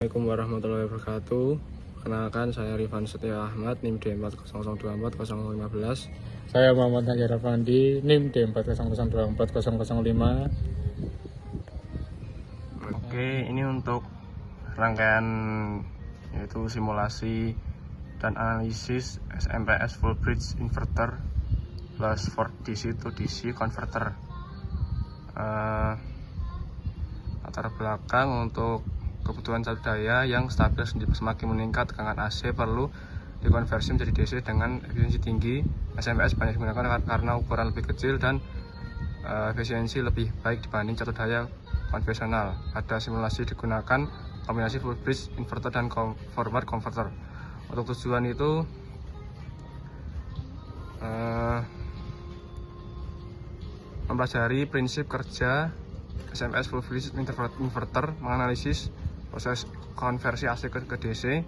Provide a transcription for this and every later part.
Assalamualaikum warahmatullahi wabarakatuh. Kenalkan, saya Rifan Setia Ahmad, NIM D40024015. Saya Muhammad Hajar Afandi, NIM D40024005. Oke, ini untuk rangkaian yaitu simulasi dan analisis SMPS full bridge inverter plus 4DC to DC converter. Latar belakang untuk kebutuhan satu daya yang stabil semakin meningkat, tegangan AC perlu dikonversi menjadi DC dengan efisiensi tinggi. SMPS banyak digunakan karena ukuran lebih kecil dan efisiensi lebih baik dibanding satu daya konvensional. Pada simulasi digunakan kombinasi full bridge inverter dan forward converter. Untuk tujuan itu mempelajari prinsip kerja SMPS full bridge inverter, menganalisis proses konversi AC ke DC,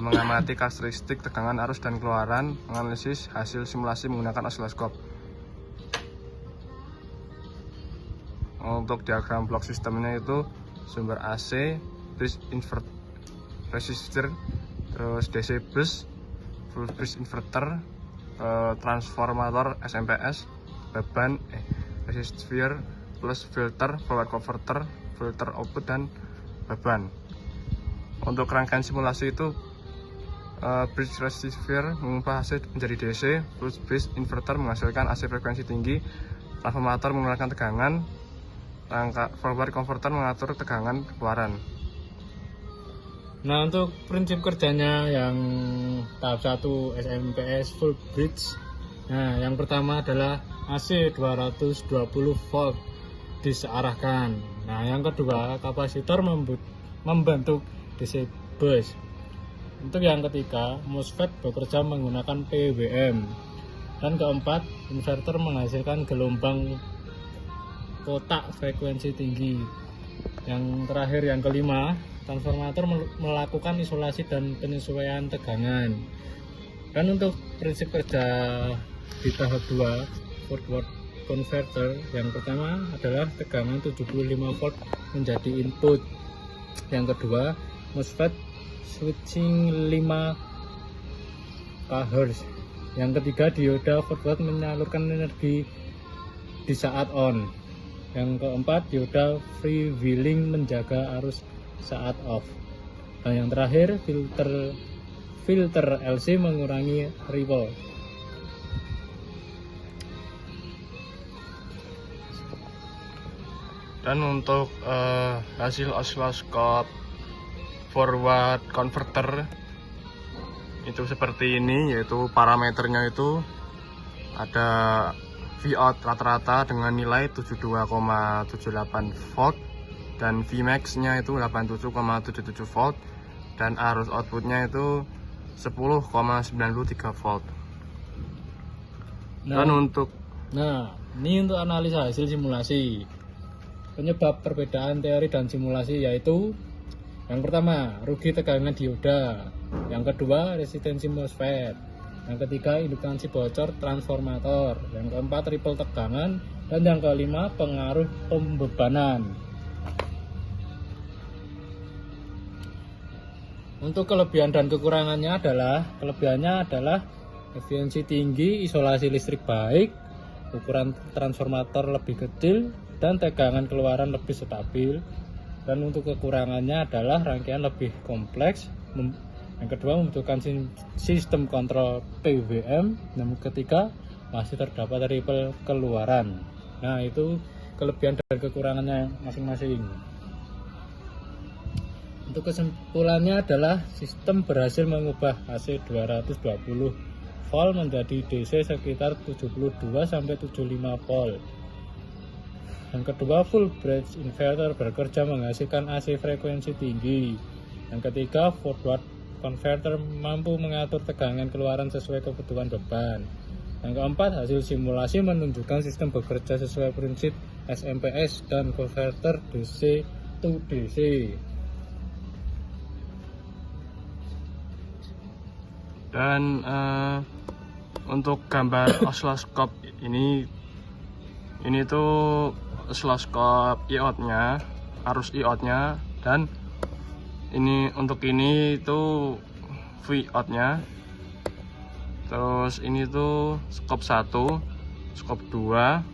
mengamati karakteristik tegangan arus dan keluaran, menganalisis hasil simulasi menggunakan osiloskop. Untuk diagram blok sistemnya itu sumber AC, bridge inverter, resistor, terus DC bus, full bridge inverter, transformator SMPS, beban, resistor plus filter, forward converter, filter output dan beban. Untuk rangkaian simulasi itu bridge receiver mengubah AC menjadi DC, full bridge inverter menghasilkan AC frekuensi tinggi, transformator menggunakan tegangan, rangka forward converter mengatur tegangan keluaran. Nah, untuk prinsip kerjanya yang tahap 1 SMPS full bridge. Nah, yang pertama adalah AC 220 volt disearahkan. Nah, yang kedua kapasitor membentuk DC bus. Untuk yang ketiga MOSFET bekerja menggunakan PWM. Dan keempat inverter menghasilkan gelombang kotak frekuensi tinggi. Yang terakhir yang kelima transformator melakukan isolasi dan penyesuaian tegangan. Dan untuk prinsip kerja di tahap 2 forward converter, yang pertama adalah tegangan 75 volt menjadi input. Yang kedua MOSFET switching 5 kHz. Yang ketiga dioda forward menyalurkan energi di saat on. Yang keempat dioda freewheeling menjaga arus saat off. Dan yang terakhir filter LC mengurangi ripple. Dan untuk hasil osiloskop forward converter itu seperti ini, yaitu parameternya itu ada Vout rata-rata dengan nilai 72,78 volt dan Vmax nya itu 87,77 volt dan arus outputnya itu 10,93 volt. Dan untuk ini untuk analisa hasil simulasi. Penyebab perbedaan teori dan simulasi yaitu yang pertama rugi tegangan dioda, yang kedua resistensi MOSFET, yang ketiga indukansi bocor transformator, yang keempat ripple tegangan, dan yang kelima pengaruh pembebanan. Untuk kelebihan dan kekurangannya adalah efisiensi tinggi, isolasi listrik baik, ukuran transformator lebih kecil, dan tegangan keluaran lebih stabil. Dan untuk kekurangannya adalah rangkaian lebih kompleks. Yang kedua membutuhkan sistem kontrol PWM. Yang ketiga masih terdapat ripple keluaran. Nah, itu kelebihan dan kekurangannya masing-masing. Untuk kesimpulannya adalah sistem berhasil mengubah AC 220 volt menjadi DC sekitar 72-75 volt. Yang kedua full bridge inverter bekerja menghasilkan AC frekuensi tinggi. Yang ketiga forward converter mampu mengatur tegangan keluaran sesuai kebutuhan beban. Yang keempat hasil simulasi menunjukkan sistem bekerja sesuai prinsip SMPS dan converter DC to DC. Dan untuk gambar osiloskop ini tuh osiloskop iot-nya, arus iot-nya dan Ini untuk ini itu V out-nya. Terus ini tuh scope 1, scope 2.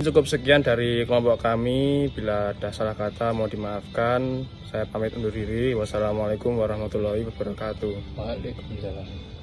Cukup sekian dari kelompok kami. Bila ada salah kata mohon dimaafkan. Saya pamit undur diri. Wassalamualaikum warahmatullahi wabarakatuh. Waalaikumsalam.